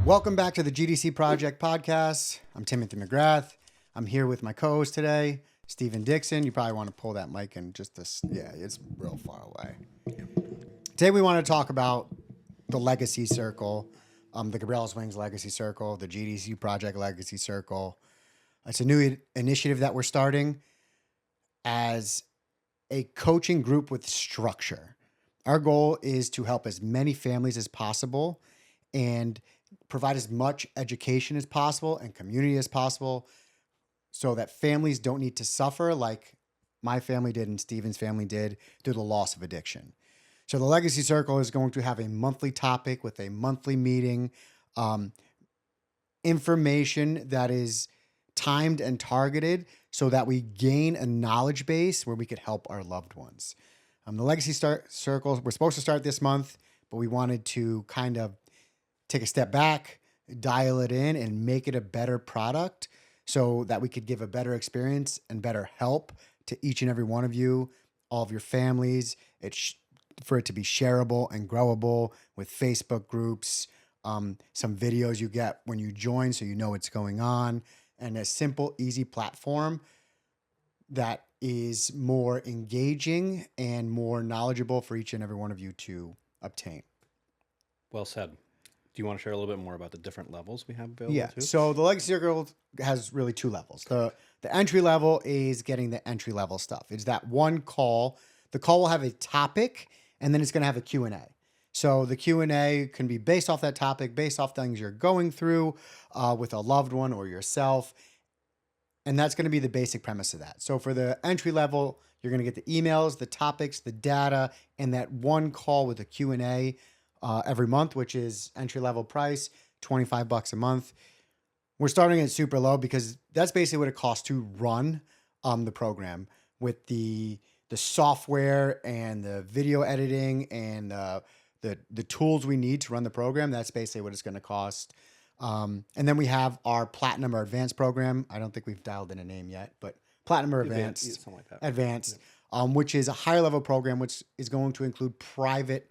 Welcome back to the GDC Project Podcast. I'm Timothy McGrath. I'm here with my co-host today, Stephen Dixon. You probably want to pull that mic in just this. Yeah, it's real far away. Today we want to talk about the Legacy Circle, the Gabrielle's Wings Legacy Circle, the GDC Project Legacy Circle. It's a new initiative that we're starting as a coaching group with structure. Our goal is to help as many families as possible and provide as much education as possible and community as possible so that families don't need to suffer like my family did and Stephen's family did through the loss of addiction. So the Legacy Circle is going to have a monthly topic with a monthly meeting, information that is timed and targeted so that we gain a knowledge base where we could help our loved ones. The Legacy Circle, we're supposed to start this month, but we wanted to kind of take a step back, dial it in, and make it a better product so that we could give a better experience and better help to each and every one of you, all of your families. For it to be shareable and growable with Facebook groups, some videos you get when you join so you know what's going on, and a simple, easy platform that is more engaging and more knowledgeable for each and every one of you to obtain. Well said. Do you want to share a little bit more about the different levels we have available? Yeah. Too? So the Legacy Circle has really two levels. The entry level is getting the entry level stuff. It's that one call. The call will have a topic, and then it's going to have a Q&A. So the Q&A can be based off that topic, based off things you're going through with a loved one or yourself. And that's going to be the basic premise of that. So for the entry level, you're going to get the emails, the topics, the data, and that one call with a Q&A every month, which is entry level price, $25 a month. We're starting at super low because that's basically what it costs to run the program with the software and the video editing and the tools we need to run the program. That's basically what it's going to cost. And then we have our Platinum or Advanced program. I don't think we've dialed in a name yet, but Platinum or Advanced, something like that. Advanced, which is a higher level program, which is going to include private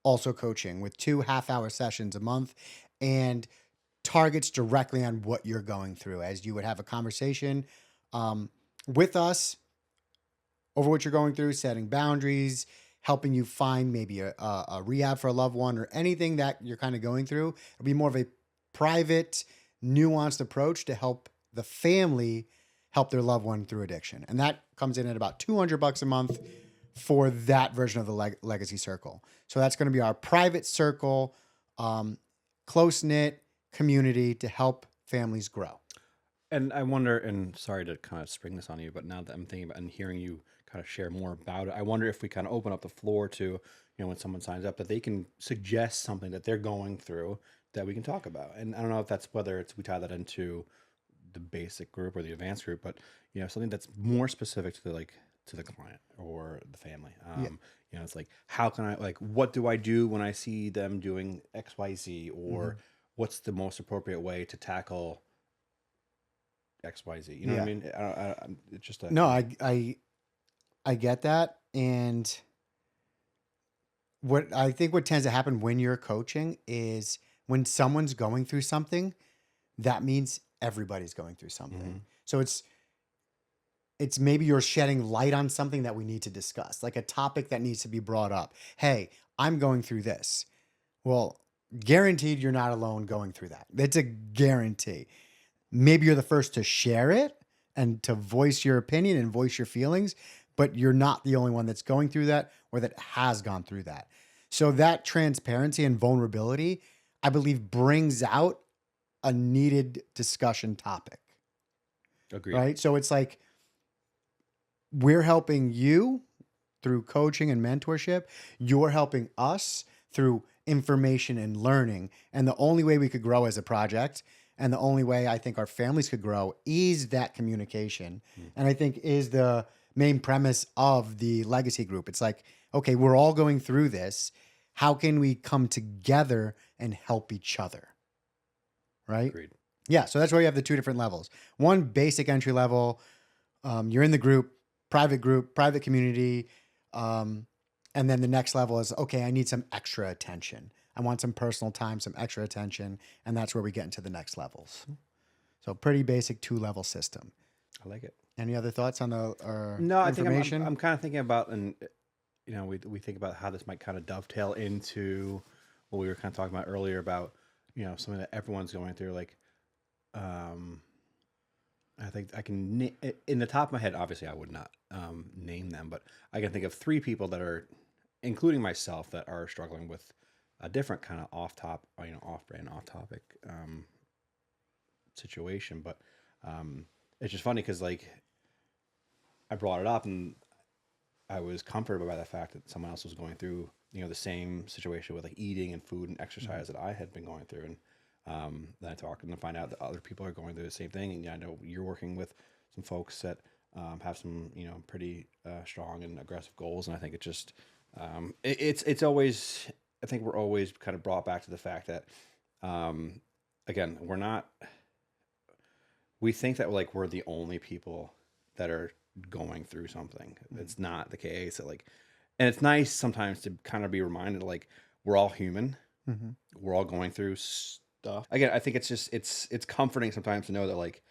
also coaching with 2 half-hour sessions a month and targets directly on what you're going through as you would have a conversation with us over what you're going through, setting boundaries, helping you find maybe a rehab for a loved one or anything that you're kind of going through. It'll be more of a private, nuanced approach to help the family help their loved one through addiction. And that comes in at about $200 a month for that version of the Legacy Circle. So that's going to be our private circle, close-knit community to help families grow. And I wonder, and sorry to kind of spring this on you, but now that I'm thinking about and hearing you kind of share more about it, I wonder if we kind of open up the floor to, when someone signs up, that they can suggest something that they're going through that we can talk about. And I don't know if that's whether it's we tie that into the basic group or the advanced group, but something that's more specific to the client or the family. It's like, how can I, what do I do when I see them doing XYZ, or what's the most appropriate way to tackle XYZ? You know what I mean? It's just No, I get that. And what I think what tends to happen when you're coaching is when someone's going through something, that means everybody's going through something. So it's maybe you're shedding light on something that we need to discuss, like a topic that needs to be brought up. Hey, I'm going through this. Well, guaranteed you're not alone going through that. That's a guarantee. Maybe you're the first to share it and to voice your opinion and voice your feelings, but you're not the only one that's going through that or that has gone through that. So that transparency and vulnerability, I believe, brings out a needed discussion topic. Agreed. Right? So it's like, we're helping you through coaching and mentorship. You're helping us through information and learning. And the only way we could grow as a project, and the only way I think our families could grow, is that communication. And I think is the main premise of the Legacy Group. It's like, okay, we're all going through this. How can we come together and help each other? Right? Agreed. Yeah. So that's why you have the two different levels. One basic entry level. You're in the group, private community. And then the next level is, okay, I need some extra attention. I want some personal time, some extra attention, and that's where we get into the next levels. So pretty basic 2-level system. I like it. Any other thoughts on the No, I think information? I'm kind of thinking about, and we think about how this might kind of dovetail into what we were kind of talking about earlier about, something that everyone's going through. Like, I think I can, in the top of my head, obviously I would not name them, but I can think of 3 people that are, including myself, that are struggling with a different kind of off-brand, off-topic situation. But it's just funny because, like, I brought it up and I was comforted by the fact that someone else was going through, the same situation with like eating and food and exercise that I had been going through. And then I talked and find out that other people are going through the same thing. And I know you're working with some folks that have some, pretty strong and aggressive goals. And I think it just, it's always, I think we're always kind of brought back to the fact that, again, we think that like we're the only people that are going through something. It's not the case. Like, and it's nice sometimes to kind of be reminded, like, we're all human. We're all going through stuff. Again, I think it's just, it's comforting sometimes to know that, like,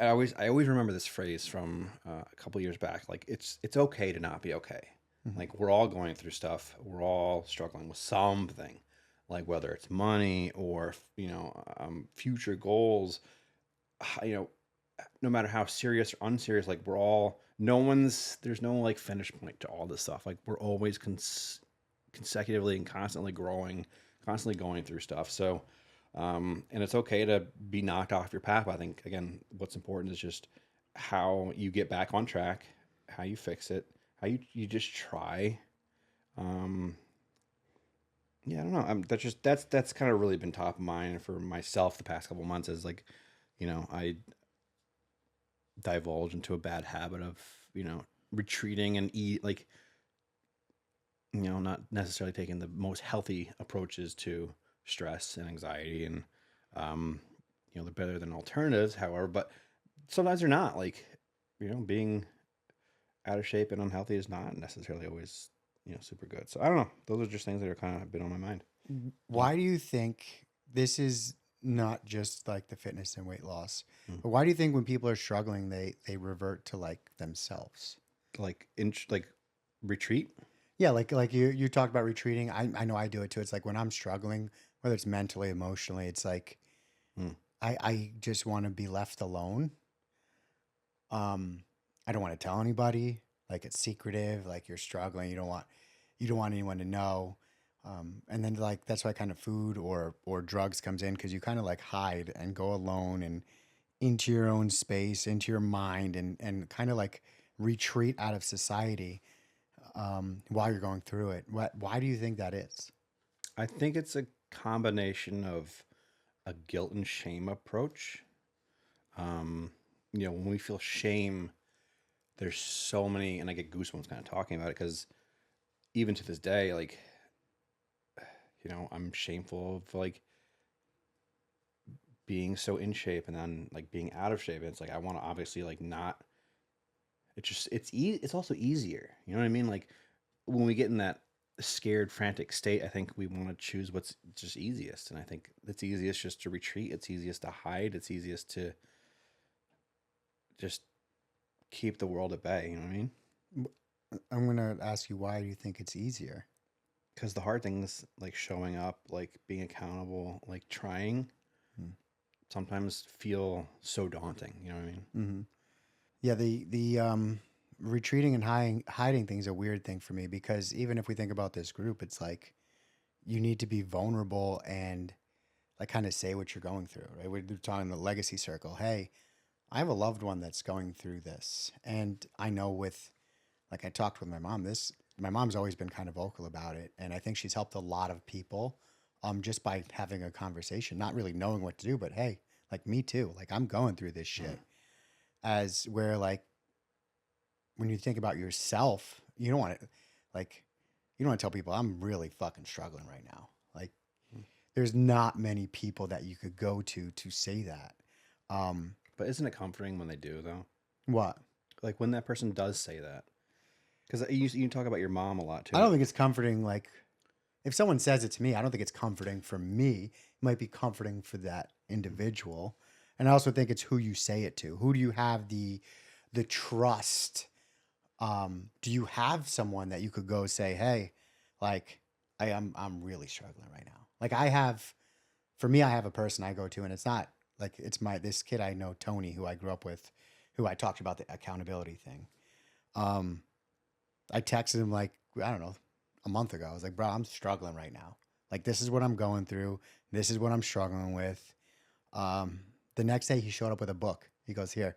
I always remember this phrase from a couple years back. Like, it's okay to not be okay. Like, we're all going through stuff. We're all struggling with something, like whether it's money or, future goals, no matter how serious or unserious, like we're all, there's no like finish point to all this stuff. Like, we're always consecutively and constantly growing, constantly going through stuff. So, and it's okay to be knocked off your path. I think, again, what's important is just how you get back on track, how you fix it, how you just try. Yeah, I don't know. That's kind of really been top of mind for myself the past couple months, is like, I divulge into a bad habit of, retreating and eat, like, not necessarily taking the most healthy approaches to stress and anxiety. And, they're better than alternatives, however, but sometimes they're not. Like, being out of shape and unhealthy is not necessarily always, super good. So I don't know. Those are just things that are kind of been on my mind. Why do you think this is not just like the fitness and weight loss, Mm. but why do you think when people are struggling, they revert to like themselves? Like, retreat. Yeah, like you talked about retreating. I know I do it too. It's like when I'm struggling, whether it's mentally, emotionally, it's like Mm. I just want to be left alone. I don't want to tell anybody. Like, it's secretive. Like, you're struggling. You don't want anyone to know. And then like that's why kind of food or drugs comes in, because you kind of like hide and go alone and into your own space, into your mind, and kind of like retreat out of society while you're going through it. Why do you think that is? I think it's a combination of a guilt and shame approach. When we feel shame, there's so many, and I get goosebumps kind of talking about it, because even to this day, like, I'm shameful of like being so in shape and then like being out of shape. And it's like, I want to obviously like not, it's also easier. You know what I mean? Like, when we get in that scared, frantic state, I think we want to choose what's just easiest. And I think it's easiest just to retreat. It's easiest to hide. It's easiest to just keep the world at bay. You know what I mean? I'm gonna ask you, why do you think it's easier? Because the hard things, like showing up, like being accountable, like trying, Hmm. sometimes feel so daunting. You know what I mean? Mm-hmm. Yeah, the retreating and hiding things a weird thing for me, because even if we think about this group, it's like you need to be vulnerable and like kind of say what you're going through, right? We're talking the legacy circle. Hey, I have a loved one that's going through this, and I know with like I talked with my mom. My mom's always been kind of vocal about it, and I think she's helped a lot of people, just by having a conversation, not really knowing what to do, but hey, like me too, like I'm going through this shit. As where like when you think about yourself, you don't want to like you don't want to tell people I'm really fucking struggling right now. Like, there's not many people that you could go to say that. Um, But isn't it comforting when they do, though? what? Like, when that person does say that, because you talk about your mom a lot I don't too. think it's comforting. Like, if someone says it to me, I don't think it's comforting for me. It might be comforting for that individual. And I also think it's who you say it to. Who do you have the trust? Do you have someone that you could go say, hey, like I'm really struggling right now. Like for me, I have a person I go to, and it's not like it's this kid I know, Tony, who I grew up with, who I talked about the accountability thing. I texted him like, I don't know, a month ago. I was like, bro, I'm struggling right now. Like, this is what I'm going through. This is what I'm struggling with. The next day he showed up with a book. He goes, here,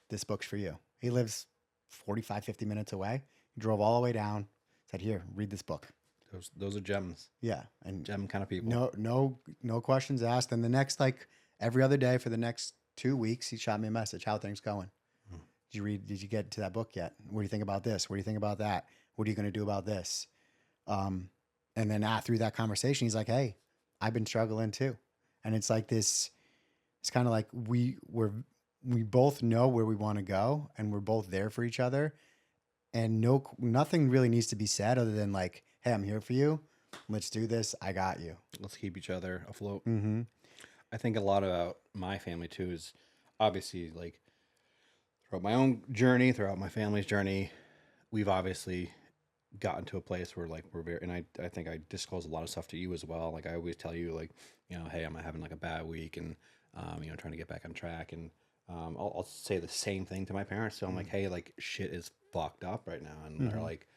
this book's for you. He lives 45, 50 minutes away. He drove all the way down, said, here, read this book. Those are gems. Yeah. And gem kind of people. No questions asked. And the next, like every other day for the next 2 weeks, he shot me a message. How are things going? Did you get to that book yet? What do you think about this? What do you think about that? What are you going to do about this? And then through that conversation, he's like, hey, I've been struggling too. And it's like this, it's kind of like we both know where we want to go, and we're both there for each other. And nothing really needs to be said other than like, hey, I'm here for you. Let's do this. I got you. Let's keep each other afloat. Mm-hmm. I think a lot about my family too is obviously like throughout my own journey, throughout my family's journey, we've obviously gotten to a place where like we're very, and I think I disclose a lot of stuff to you as well. Like I always tell you like, hey, I'm having like a bad week, and trying to get back on track, and I'll say the same thing to my parents. So I'm like, hey, like shit is fucked up right now, and they're like,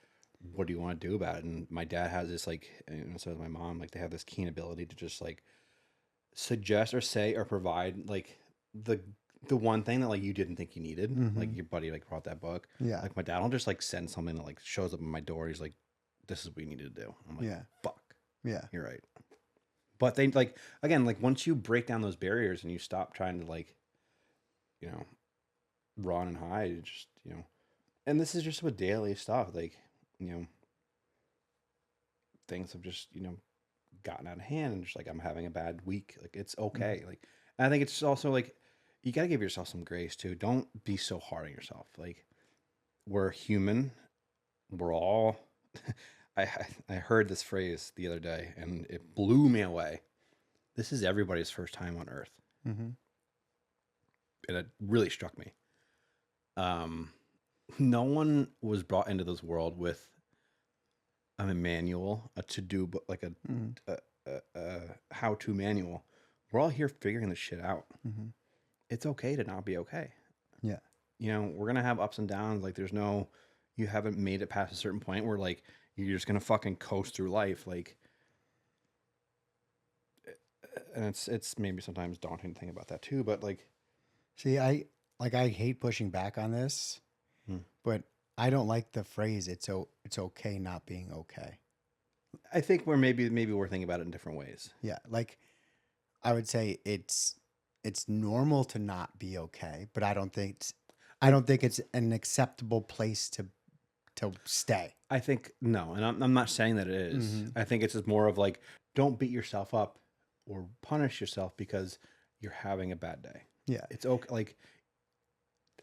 what do you want to do about it? And my dad has this like, and so does my mom, like they have this keen ability to just like suggest or say or provide like the one thing that like you didn't think you needed. Like your buddy like brought that book. Yeah. Like my dad will just like send something that like shows up in my door. He's like, this is what you need to do. I'm like, fuck. Yeah. You're right. But they like, again, like once you break down those barriers and you stop trying to like, run and hide, you just, and this is just with daily stuff. Like, things have just, gotten out of hand, and just like, I'm having a bad week. Like, it's okay. Like, and I think it's also like, you got to give yourself some grace too. Don't be so hard on yourself. Like, we're human. We're all, I heard this phrase the other day and it blew me away. This is everybody's first time on earth. And it really struck me. No one was brought into this world with a manual, a to-do, but like a how-to manual. We're all here figuring this shit out. It's okay to not be okay. Yeah. We're going to have ups and downs. Like you haven't made it past a certain point where like, you're just going to fucking coast through life. Like, and it's maybe sometimes daunting to think about that too, but like, see, I hate pushing back on this, but I don't like the phrase, it's okay not being okay. I think maybe we're thinking about it in different ways. Yeah. Like I would say it's normal to not be okay, but I don't think it's an acceptable place to stay. I think no, and I'm not saying that it is. I think it's just more of like, don't beat yourself up or punish yourself because you're having a bad day. Yeah. It's okay. Like,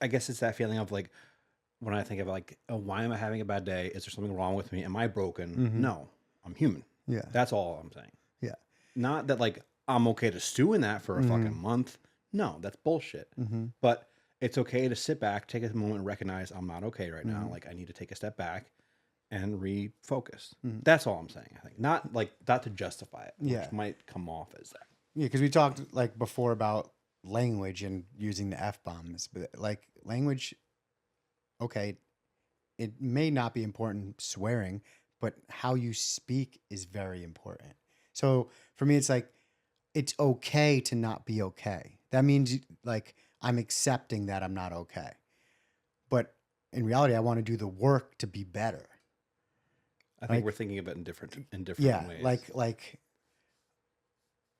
I guess it's that feeling of like, when I think of like, oh, why am I having a bad day? Is there something wrong with me? Am I broken? No, I'm human. Yeah. That's all I'm saying. Yeah. Not that like I'm okay to stew in that for a fucking month. No, that's bullshit. But it's okay to sit back, take a moment, and recognize I'm not okay right now. Like I need to take a step back and refocus. That's all I'm saying. I think not to justify it, which might come off as that. Yeah, because we talked like before about language and using the F-bombs, but like language, okay, it may not be important swearing, but how you speak is very important. So for me, it's like, it's okay to not be okay. That means like, I'm accepting that I'm not okay. But in reality, I want to do the work to be better. I think we're thinking of it in different ways. Yeah, like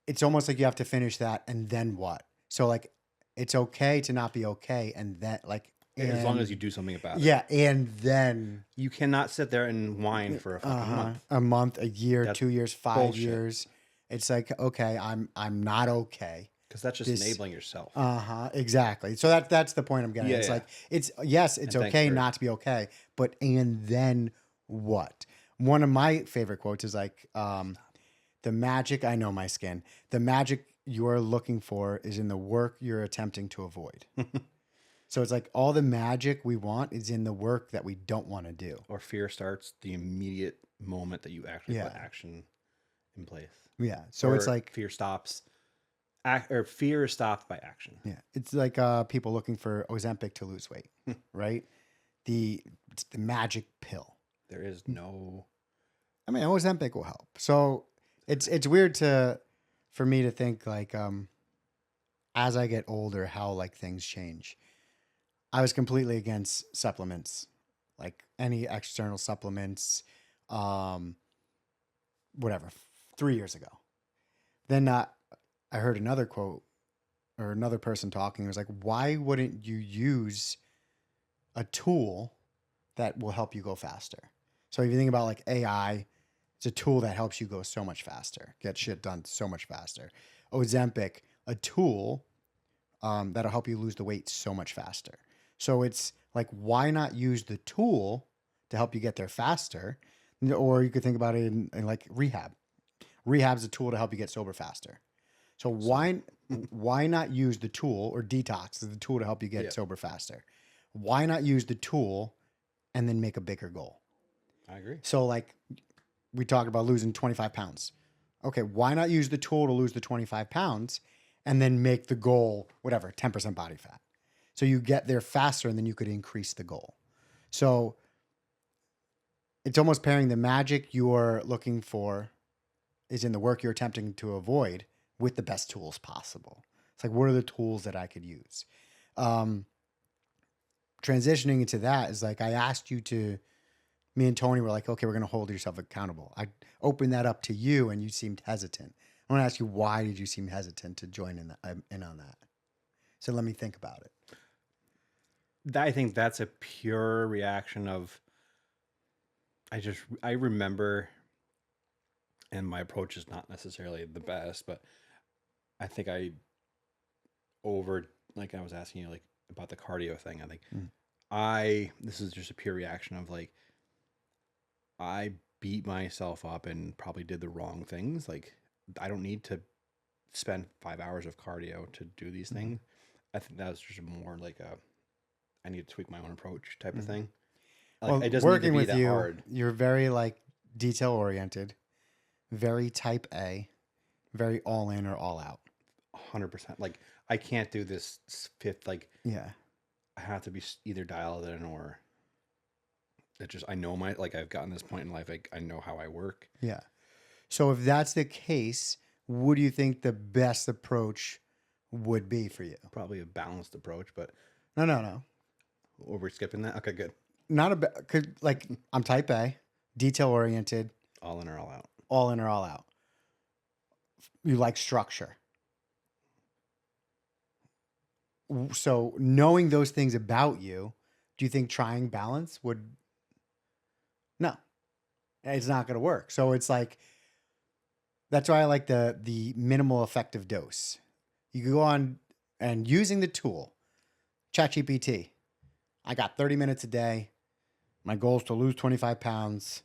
it's almost like you have to finish that and then what? So like, it's okay to not be okay, and then like, as long as you do something about it. Yeah, and then you cannot sit there and whine for a fucking month. A year, That's 2 years, 5 bullshit. years. It's like, okay, I'm not okay. Because that's just enabling yourself. Exactly. So that's the point I'm getting. It's like, it's And okay not to be okay, but and then what? one of my favorite quotes is like, the magic, I know my skin, the magic you're looking for is in the work you're attempting to avoid. So it's like all the magic we want is in the work that we don't want to do. Or fear starts the immediate moment that you actually put action in place. Yeah. So or it's like fear stops, or fear is stopped by action. Yeah, it's like people looking for Ozempic to lose weight, right? It's the magic pill. There is no. I mean, Ozempic will help. So it's weird for me to think like as I get older, how like things change. I was completely against supplements, like any external supplements, whatever. 3 years ago, then I heard another quote or another person talking. It was like, why wouldn't you use a tool that will help you go faster? So if you think about like AI, it's a tool that helps you go so much faster, get shit done so much faster. Ozempic, a tool that'll help you lose the weight so much faster. So it's like, why not use the tool to help you get there faster? Or you could think about it in like rehab. Rehab's a tool to help you get sober faster. So why not use the tool, or detox is the tool to help you get sober faster? Why not use the tool and then make a bigger goal? I agree. So like we talked about losing 25 pounds. Okay, why not use the tool to lose the 25 pounds and then make the goal, whatever, 10% body fat? So you get there faster and then you could increase the goal. So it's almost pairing the magic you're looking for is in the work you're attempting to avoid with the best tools possible. It's like, what are the tools that I could use? Transitioning into that is like, I asked you to, me and Tony were like, okay, we're going to hold yourself accountable. I opened that up to you and you seemed hesitant. I want to ask you, why did you seem hesitant to join in on that? So let me think about it. I think that's a pure reaction of, I remember, and my approach is not necessarily the best, but I think like I was asking you like about the cardio thing. I think this is just a pure reaction of like, I beat myself up and probably did the wrong things. Like, I don't need to spend 5 hours of cardio to do these things. I think that was just more like I need to tweak my own approach type of thing. Like, Well, it doesn't working need to be with that you, hard. you're very like detail oriented, very type A, very all in or all out. 100%. Like, I can't do this fifth. Like, Yeah. I have to be either dialed in or it just, I know I've gotten this point in life. Like, I know how I work. Yeah. So if that's the case, what do you think the best approach would be for you? Probably a balanced approach, but No. we're skipping that. Okay, good. Not like I'm type A, detail oriented, All in or all out. all in or all out. You like structure. So knowing those things about you, do you think trying balance would? No, it's not going to work. So it's like, that's why I like the minimal effective dose. You can go on and using the tool, ChatGPT. I got 30 minutes a day. My goal is to lose 25 pounds.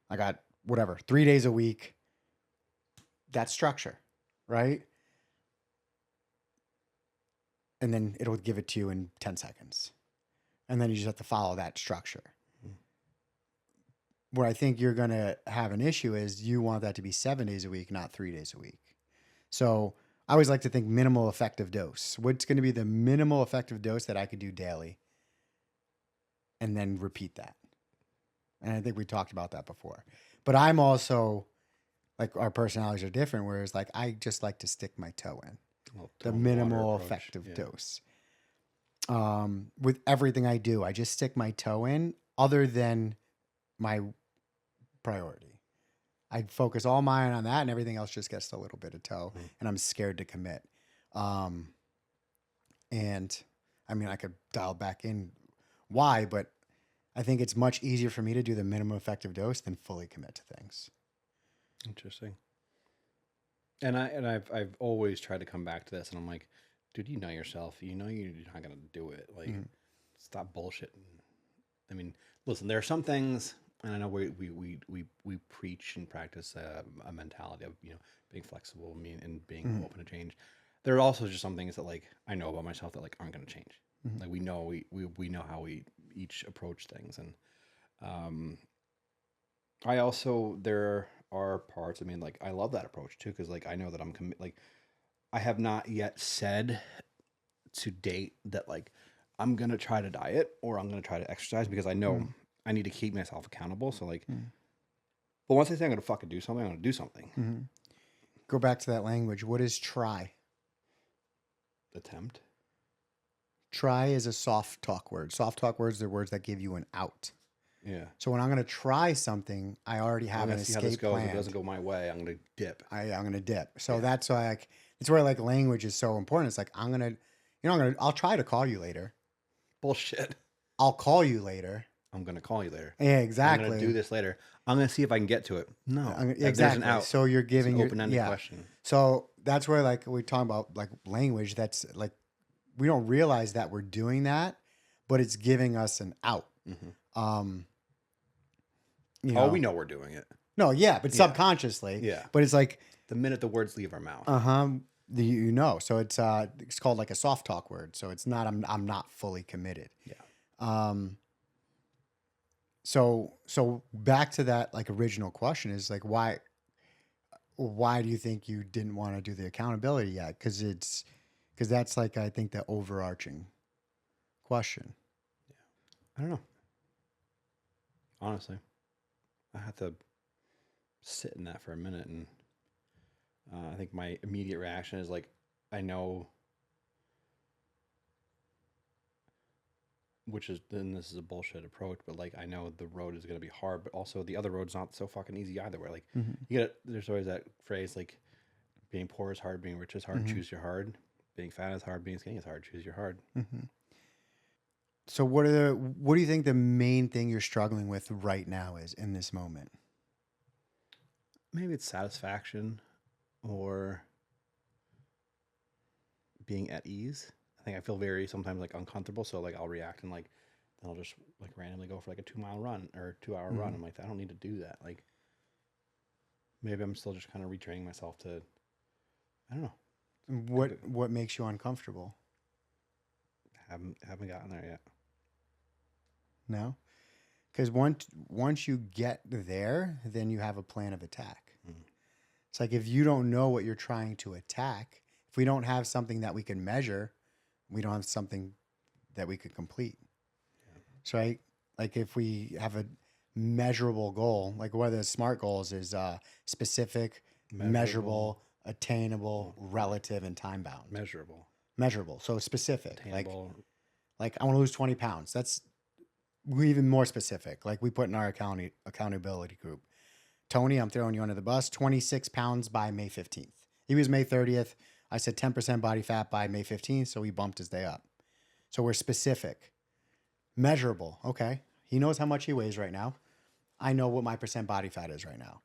I got whatever, 3 days a week. That's structure, right? And then it'll give it to you in 10 seconds. And then you just have to follow that structure. Where I think you're going to have an issue is you want that to be 7 days a week, not 3 days a week. So I always like to think minimal effective dose. What's going to be the minimal effective dose that I could do daily? And then repeat that. And I think we talked about that before. But I'm also, like, our personalities are different, whereas like I just like to stick my toe in. The minimal effective dose. With everything I do, I just stick my toe in other than my priority. I focus all mine on that and everything else just gets a little bit of toe and I'm scared to commit. And I mean, I could dial back in why, but I think it's much easier for me to do the minimum effective dose than fully commit to things. Interesting. And I've always tried to come back to this, and I'm like, dude, you know yourself. You know you're not gonna do it. Like, stop bullshitting. I mean, listen, there are some things and I know we preach and practice a mentality of, you know, being flexible and being open to change. There are also just some things that like I know about myself that like aren't going to change. Like we know we know how we each approach things, and I also there are parts. I mean, like I love that approach too because like I know that like I have not yet said to date that like I'm gonna try to diet or I'm gonna try to exercise because I know I need to keep myself accountable. So like, but once I say I'm gonna fucking do something, I'm gonna do something. Go back to that language. What is try? Attempt. Try is a soft talk word. Soft talk words are words that give you an out. Yeah. So when I'm going to try something, I already have I'm an gonna see how this escape goes. If plan. it doesn't go my way, I'm gonna dip. I'm going to dip. So that's why it's where like language is so important. It's like I'll try to call you later. Bullshit. I'll call you later. I'm gonna call you later. Yeah, exactly. I'm gonna do this later. I'm gonna see if I can get to it. No, Exactly. There's an out. So you're giving It's an open-ended yeah. question. So that's where like we talk about like language. That's like we don't realize that we're doing that, but it's giving us an out. You know, We know we're doing it. No, yeah, but subconsciously. Yeah. But it's like The minute the words leave our mouth. you know. So it's called like a soft talk word. So it's not I'm not fully committed. Yeah. So back to that like original question is like why do you think you didn't want to do the accountability yet? Because that's like I think the overarching question. I don't know. Honestly, I had to sit in that for a minute, and I think my immediate reaction is like, I know, then this is a bullshit approach, but like I know the road is gonna be hard, but also the other road's not so fucking easy either. Where like there's always that phrase like, being poor is hard, being rich is hard. Choose your hard. Being fat is hard. Being skinny is hard. Choose your hard. So what do you think the main thing you're struggling with right now is in this moment? Maybe it's satisfaction or being at ease. I think I feel very sometimes like uncomfortable. So like I'll react and like, then I'll just like randomly go for like a 2-mile run or 2-hour run. I'm like, I don't need to do that. Like maybe I'm still just kind of retraining myself to, I don't know. What makes you uncomfortable? Haven't gotten there yet. No? Because once you get there, then you have a plan of attack. It's like if you don't know what you're trying to attack, if we don't have something that we can measure, we don't have something that we could complete. Yeah. So like if we have a measurable goal, like one of the SMART goals is specific, measurable, attainable, relative, and time bound. Measurable. So specific. Attainable. Like I want to lose 20 pounds. That's even more specific. Like we put in our accountability group. Tony, I'm throwing you under the bus. 26 pounds by May 15th. He was May 30th. I said 10% body fat by May 15th, so we bumped his day up. So we're specific. Measurable. Okay. He knows how much he weighs right now. I know what my percent body fat is right now.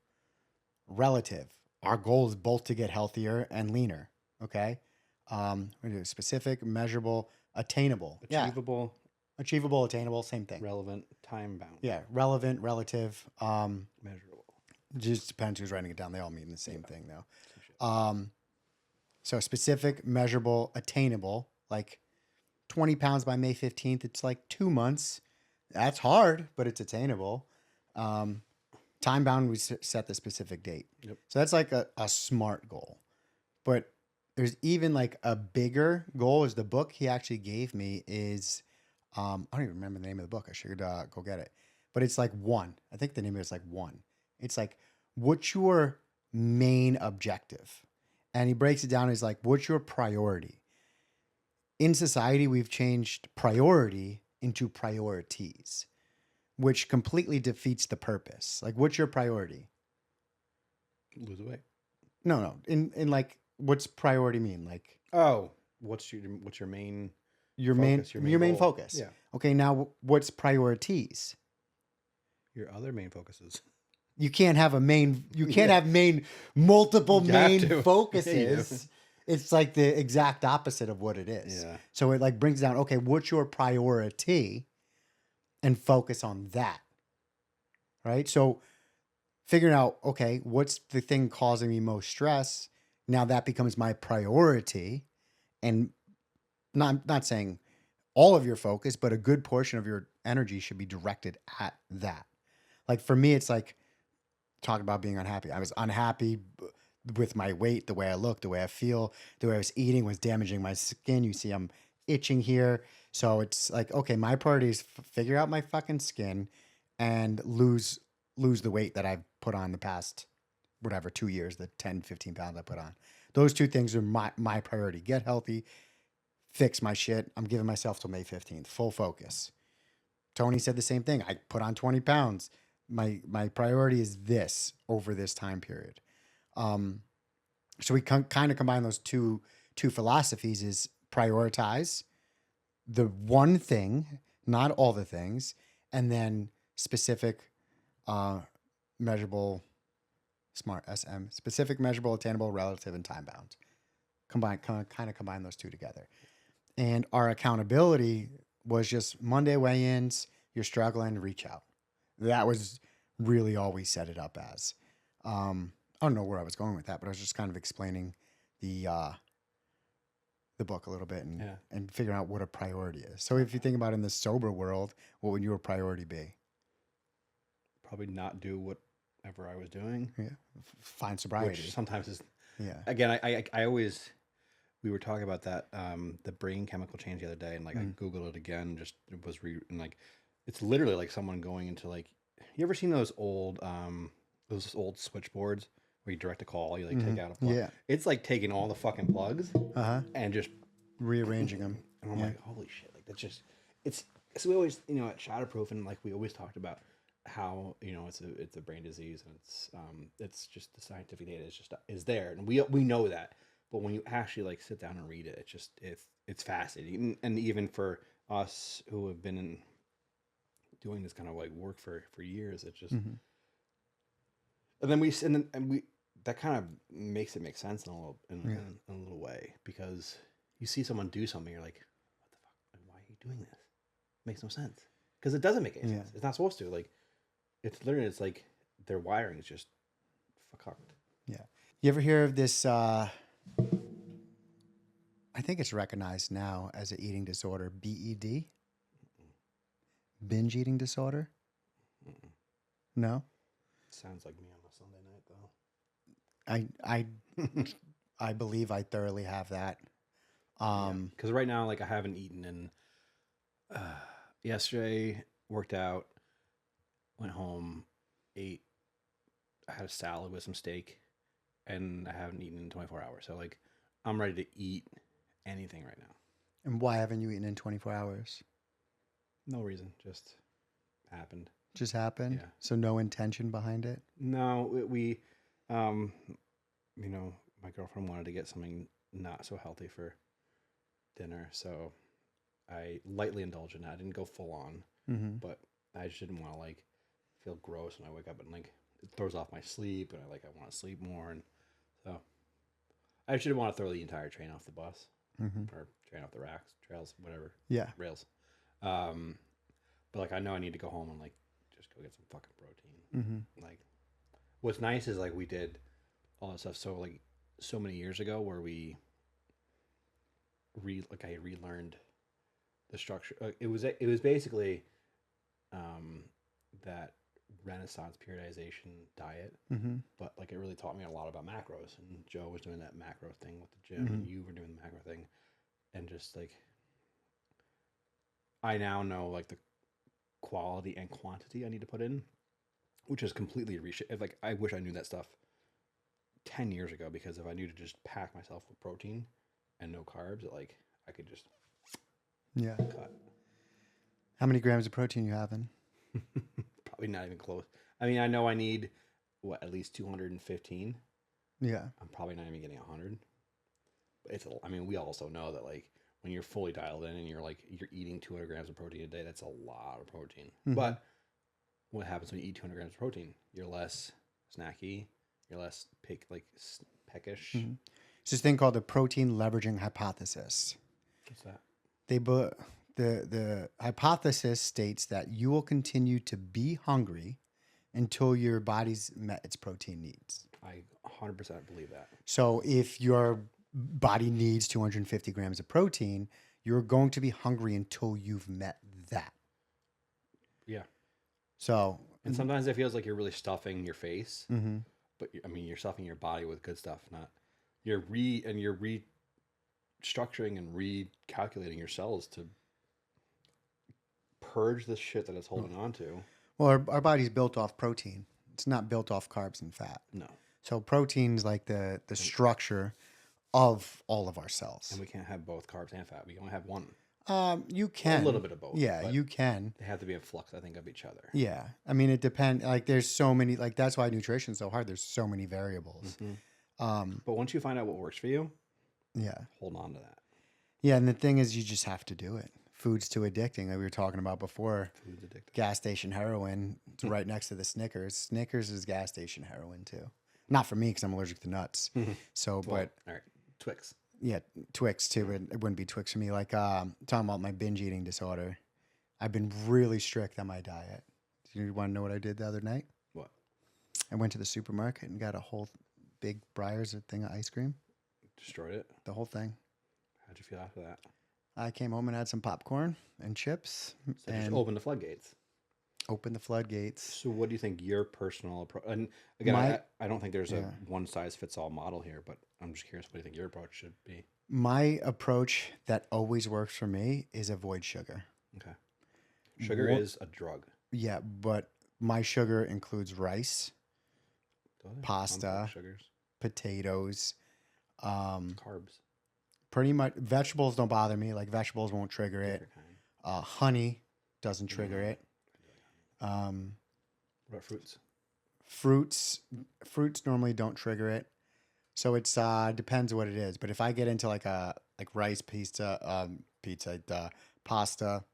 Relative. Our goal is both to get healthier and leaner. Okay. We're going to do specific, measurable, attainable. Achievable. Yeah. Achievable, attainable, same thing. Relevant, time bound. Yeah. Relevant, relative. Measurable. Just depends who's writing it down. They all mean the same thing though. So specific, measurable, attainable, like 20 pounds by May 15th. It's like 2 months. That's hard, but it's attainable. Time bound, we set the specific date. Yep. So that's like a SMART goal. But there's even like a bigger goal is the book he actually gave me is, I don't even remember the name of the book. I should go get it. But it's like one. I think the name of it's like one. It's like, what's your main objective? And he breaks it down as like, what's your priority? In society, we've changed priority into priorities, which completely defeats the purpose. Like, what's your priority? Lose weight. No. In like, what's priority mean? Like, what's your main your focus, main goal? focus. Yeah. Okay. Now, what's priorities? Your other main focuses. You can't have multiple main focuses. It's like the exact opposite of what it is. Yeah. So it like brings down, okay, what's your priority? And focus on that. right? So figuring out, okay, what's the thing causing me most stress? Now that becomes my priority, and not saying all of your focus, but a good portion of your energy should be directed at that. Like for me, it's like talk about being unhappy. I was unhappy with my weight, the way I look, the way I feel, the way I was eating was damaging my skin. You see, I'm itching here. So it's like, okay, my priority is figure out my fucking skin and lose the weight that I've put on the past, whatever, 2 years, the 10, 15 pounds I put on. Those two things are my priority. Get healthy, fix my shit. I'm giving myself till May 15th, full focus. Tony said the same thing. I put on 20 pounds. My priority is this over this time period. So we kind of combine those two philosophies: is prioritize the one thing, not all the things, and then specific, measurable, smart SM, specific, measurable, attainable, relative, and time bound. Kind of combine those two together. And our accountability was just Monday weigh-ins. You're struggling, reach out. That was really all we set it up as. I don't know where I was going with that, but I was just kind of explaining the book a little bit and figuring out what a priority is. So if you think about it in the sober world, what would your priority be? Probably not do whatever I was doing. Yeah, find sobriety. Which sometimes is, yeah. Again, I always, we were talking about that, the brain chemical change the other day, and like I Googled it again, just it was and like, it's literally like someone going into like, you ever seen those old switchboards where you direct a call, you like take out a plug? Yeah. It's like taking all the fucking plugs and just rearranging them. And I'm like, holy shit, like that's just, so we always, at Shatterproof, and like we always talked about how, it's a brain disease, and it's just the scientific data is there. And we know that, but when you actually like sit down and read it, it's fascinating. And even for us who have been doing this kind of like work for years, it just, and then we that kind of makes it make sense in a little way, because you see someone do something, you're like, what the fuck? Like, why are you doing this? It makes no sense, because it doesn't make any sense. It's not supposed to. Like, it's literally, it's like their wiring is just fucked. Yeah. You ever hear of this? I think it's recognized now as an eating disorder, BED, binge eating disorder. No. Sounds like me on a Sunday night, though. I believe I thoroughly have that. Because right now, like, I haven't eaten, and yesterday worked out, went home, ate, I had a salad with some steak, and I haven't eaten in 24 hours. So like, I'm ready to eat anything right now. And why haven't you eaten in 24 hours? No reason, just happened. Just happened? Yeah. So no intention behind it? No, we my girlfriend wanted to get something not so healthy for dinner, so I lightly indulged in that. I didn't go full on, but I just didn't want to like feel gross when I wake up, and like it throws off my sleep, and I want to sleep more, and so I just didn't want to throw the entire train off the bus or train off the trails, whatever. Yeah. Rails. But like I know I need to go home and like just go get some fucking protein. Like, what's nice is like we did all that stuff so many years ago, where we I relearned the structure. It was basically that Renaissance periodization diet, but like it really taught me a lot about macros. And Joe was doing that macro thing with the gym, and you were doing the macro thing, and just like I now know like the quality and quantity I need to put in, which is completely reshaped. Like, I wish I knew that stuff 10 years ago, because if I knew to just pack myself with protein and no carbs, like I could just cut. How many grams of protein you having? Probably not even close. I mean, I know I need at least 215. Yeah. I'm probably not even getting 100. But we also know that like when you're fully dialed in and you're eating 200 grams of protein a day, that's a lot of protein. But what happens when you eat 200 grams of protein? You're less snacky. You're less peckish. It's this thing called the protein leveraging hypothesis. What's that? The hypothesis states that you will continue to be hungry until your body's met its protein needs. I 100% believe that. So if your body needs 250 grams of protein, you're going to be hungry until you've met that. Yeah. So, And sometimes it feels like you're really stuffing your face, mm-hmm. but I mean, you're stuffing your body with good stuff, not you're restructuring and recalculating your cells to purge the shit that it's holding on to. Well, our body's built off protein. It's not built off carbs and fat. No. So protein's like the structure of all of our cells. And we can't have both carbs and fat. We only have one. You can. A little bit of both. Yeah, you can. They have to be in flux, I think, of each other. Yeah. I mean, it depends. Like, there's so many, like, that's why nutrition's so hard. There's so many variables. Mm-hmm. But once you find out what works for you, yeah, hold on to that. Yeah, and the thing is, you just have to do it. Food's too addicting, like we were talking about before. Food's addicting. Gas station heroin. It's right next to the Snickers. Snickers is gas station heroin, too. Not for me, because I'm allergic to nuts. So, well, all right. Twix. Yeah, Twix too. It wouldn't be Twix for me. Like talking about my binge eating disorder, I've been really strict on my diet. Do you want to know what I did the other night? What? I went to the supermarket and got a whole big Breyers thing of ice cream. Destroyed it? The whole thing. How'd you feel after that? I came home and had some popcorn and chips. So and just open the floodgates. Open the floodgates. So what do you think your personal approach? And again, I don't think there's a one size fits all model here, but I'm just curious, what do you think your approach should be? My approach that always works for me is avoid sugar. Okay. Sugar is a drug. Yeah, but my sugar includes rice, pasta, sugars, potatoes, carbs. Pretty much vegetables don't bother me. Like vegetables won't trigger it. Honey doesn't trigger it. What about fruits? Fruits normally don't trigger it. So it's depends what it is. But if I get into like rice, pasta,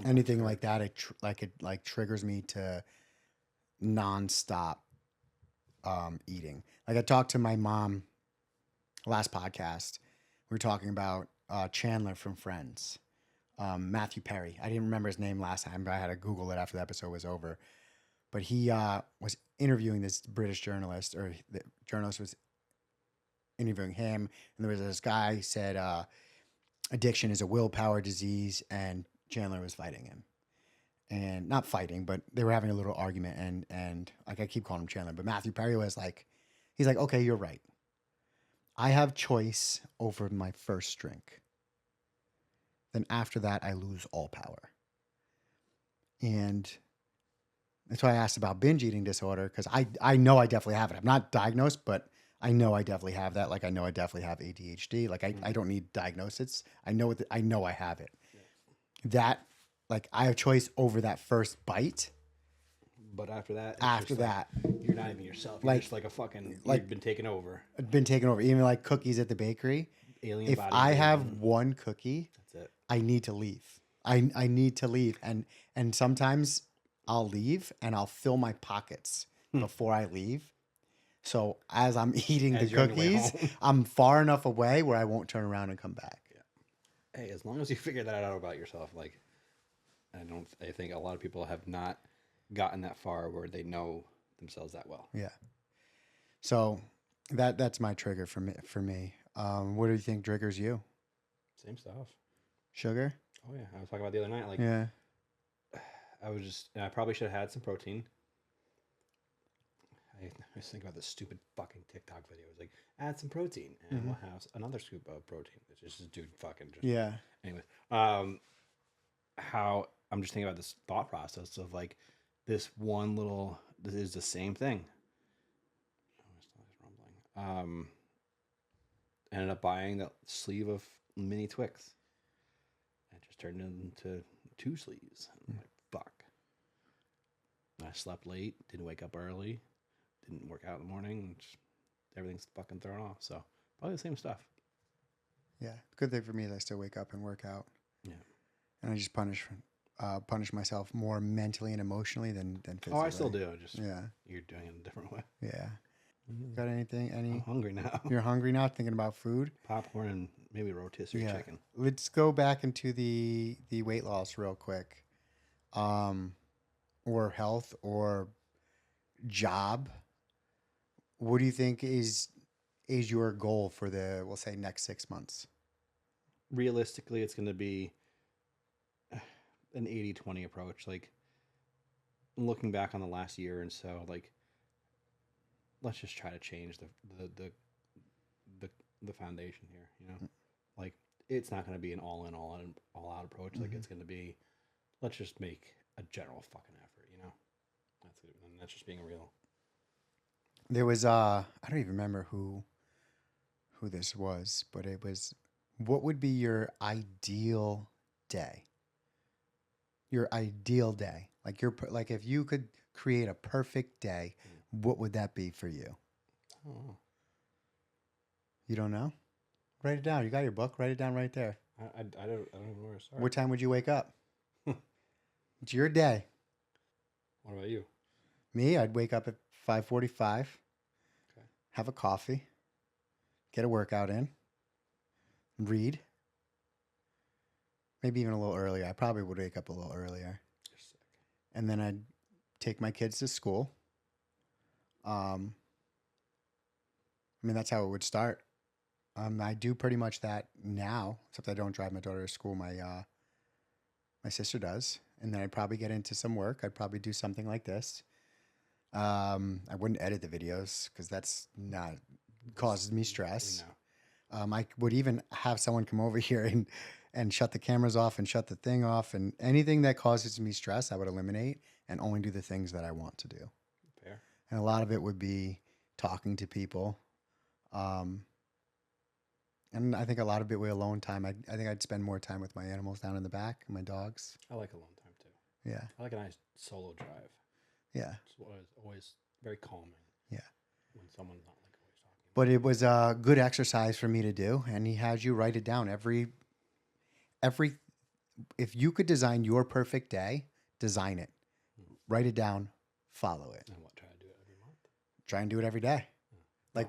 anything like that, it triggers me to nonstop eating. Like I talked to my mom last podcast. We were talking about Chandler from Friends, Matthew Perry. I didn't remember his name last time, but I had to Google it after the episode was over. But he was interviewing this British journalist, or the journalist was interviewing him, and there was this guy said addiction is a willpower disease, and Chandler was fighting him. And not fighting, but they were having a little argument, and like I keep calling him Chandler, but Matthew Perry was like, he's like, okay, you're right. I have choice over my first drink. Then after that, I lose all power. And that's why I asked about binge eating disorder, because I know I definitely have it. I'm not diagnosed, but I know I definitely have that. Like I know I definitely have ADHD. Like I don't need diagnosis. I know I have it. Yeah. That, like, I have choice over that first bite. But after that, you're not even yourself. You're just like a fucking, you've been taken over. Been taken over. Even like cookies at the bakery. Alien if body. I have one cookie, that's it. I need to leave. I need to leave. And sometimes I'll leave and I'll fill my pockets before I leave. So as I'm eating the cookies, I'm far enough away where I won't turn around and come back. Yeah. Hey, as long as you figure that out about yourself, like, I think a lot of people have not gotten that far where they know themselves that well. Yeah. So that's my trigger for me. What do you think triggers you? Same stuff. Sugar? Oh yeah. I was talking about the other night. Like, yeah. I probably should have had some protein. I was thinking about this stupid fucking TikTok video. It was like, add some protein and we'll have another scoop of protein. It's just this dude fucking just. Yeah. Anyway, how I'm just thinking about this thought process of like this is the same thing. Ended up buying that sleeve of mini Twix. I just turned it into 2 sleeves. I'm like, fuck. I slept late, didn't wake up early, didn't work out in the morning. Everything's fucking thrown off. So probably the same stuff. Yeah. Good thing for me is I still wake up and work out. Yeah. And I just punish myself more mentally and emotionally than physically. Oh, I still do. You're doing it in a different way. Yeah. Got anything? I'm hungry now. You're hungry now, thinking about food? Popcorn and maybe rotisserie chicken. Let's go back into the weight loss real quick. or health or job, what do you think is your goal for the, we'll say, next 6 months? Realistically, it's going to be an 80-20 approach. Like, looking back on the last year and so, like, let's just try to change the foundation here, you know? Like, it's not going to be an all in, all out approach. Like, it's going to be, let's just make a general fucking effort, you know? That's it. And that's just being real. There was I don't even remember who this was, but it was, what would be your ideal day? Your ideal day. Like like if you could create a perfect day, what would that be for you? Oh. You don't know? Write it down. You got your book. Write it down right there. I don't even know where to start. What time would you wake up? It's your day. What about you? Me, I'd wake up at 5:45. Okay. Have a coffee. Get a workout in. Read. Maybe even a little earlier. I probably would wake up a little earlier. You're sick. And then I'd take my kids to school. I mean, that's how it would start. I do pretty much that now, except I don't drive my daughter to school. My sister does. And then I'd probably get into some work. I'd probably do something like this. I wouldn't edit the videos because that's not causes me stress. I would even have someone come over here and shut the cameras off and shut the thing off, and anything that causes me stress, I would eliminate and only do the things that I want to do. Fair. And a lot of it would be talking to people. And I think a lot of it would be alone time. I think I'd spend more time with my animals down in the back, my dogs. I like alone time too. Yeah. I like a nice solo drive. Yeah. It's always very calming. Yeah. When someone's not like always talking. But it was a good exercise for me to do, and he has you write it down every. If you could design your perfect day, design it, write it down, follow it. And what? Try to do it every month. Try and do it every day. Like,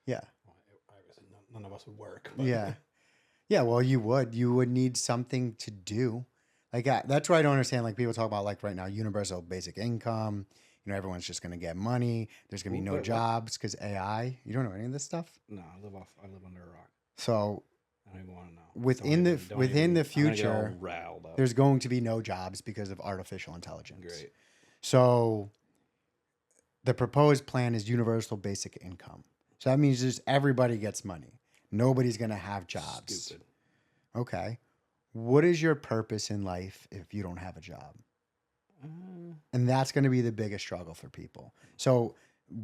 yeah. Well, obviously none of us would work. But. Yeah. Yeah. Well, you would need something to do. Like that's where I don't understand. Like people talk about like right now, universal basic income. You know, everyone's just going to get money. There's going to be no jobs because AI. You don't know any of this stuff? No, I live under a rock. So I don't even want to know. Within the future, riled up. there's going to be no jobs because of artificial intelligence. Great. So the proposed plan is universal basic income. So that means just everybody gets money. Nobody's going to have jobs. Stupid. Okay. What is your purpose in life if you don't have a job? And that's going to be the biggest struggle for people. So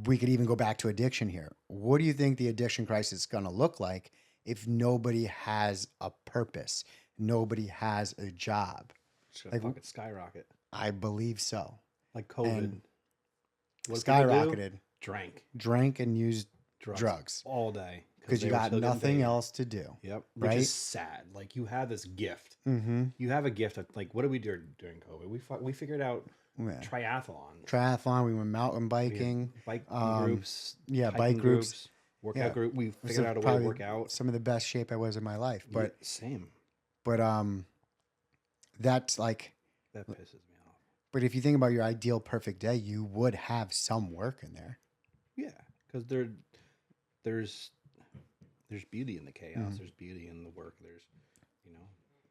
we could even go back to addiction here. What do you think the addiction crisis is going to look like if nobody has a purpose? Nobody has a job? It's going to fucking skyrocket. I believe so. Like COVID. What skyrocketed. Drank and used drugs. All day. Because you got nothing else to do. Yep. Right? Which is sad. Like you have this gift. Mm-hmm. You have a gift of like, what did we do during COVID? We figured out triathlon. We went mountain biking. Bike groups. Yeah, bike groups. Workout group. We figured out a way to work out. Some of the best shape I was in my life. But same. But that's like. That pisses me off. But if you think about your ideal perfect day, you would have some work in there. Yeah, because there's beauty in the chaos. There's beauty in the work. There's,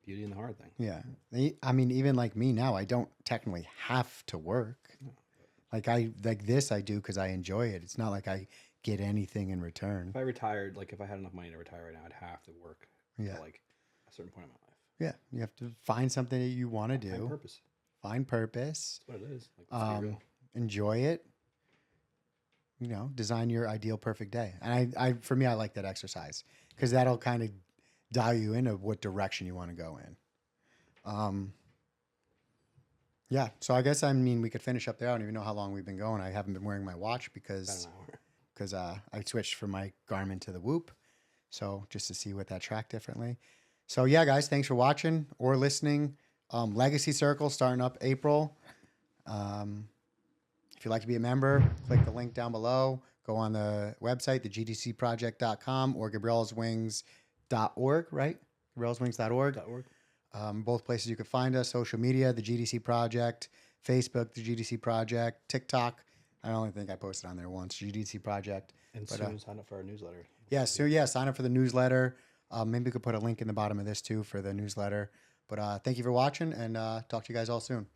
beauty in the hard thing. Yeah. I mean, even like me now, I don't technically have to work. No. Like this I do because I enjoy it. It's not like I get anything in return. If I retired, like if I had enough money to retire right now, I'd have to work to like a certain point in my life. Yeah. You have to find something that you want to do. Find purpose. That's what it is. Like, enjoy it. Design your ideal perfect day. And for me, I like that exercise because that'll kind of dial you into what direction you want to go in. Yeah. So I guess, we could finish up there. I don't even know how long we've been going. I haven't been wearing my watch because I switched from my Garmin to the Whoop. So just to see what that tracked differently. So yeah, guys, thanks for watching or listening. Legacy Circle starting up April. If you'd like to be a member, click the link down below. Go on the website, the GDCProject.com or Gabriel'sWings.org, right? Gabriel'sWings.org. Both places you could find us. Social media, the GDC Project. Facebook, the GDC Project, TikTok. I only think I posted on there once, GDC Project. And But, soon sign up for our newsletter. Yeah, so yeah, sign up for the newsletter. Maybe we could put a link in the bottom of this too for the newsletter. But thank you for watching, and talk to you guys all soon.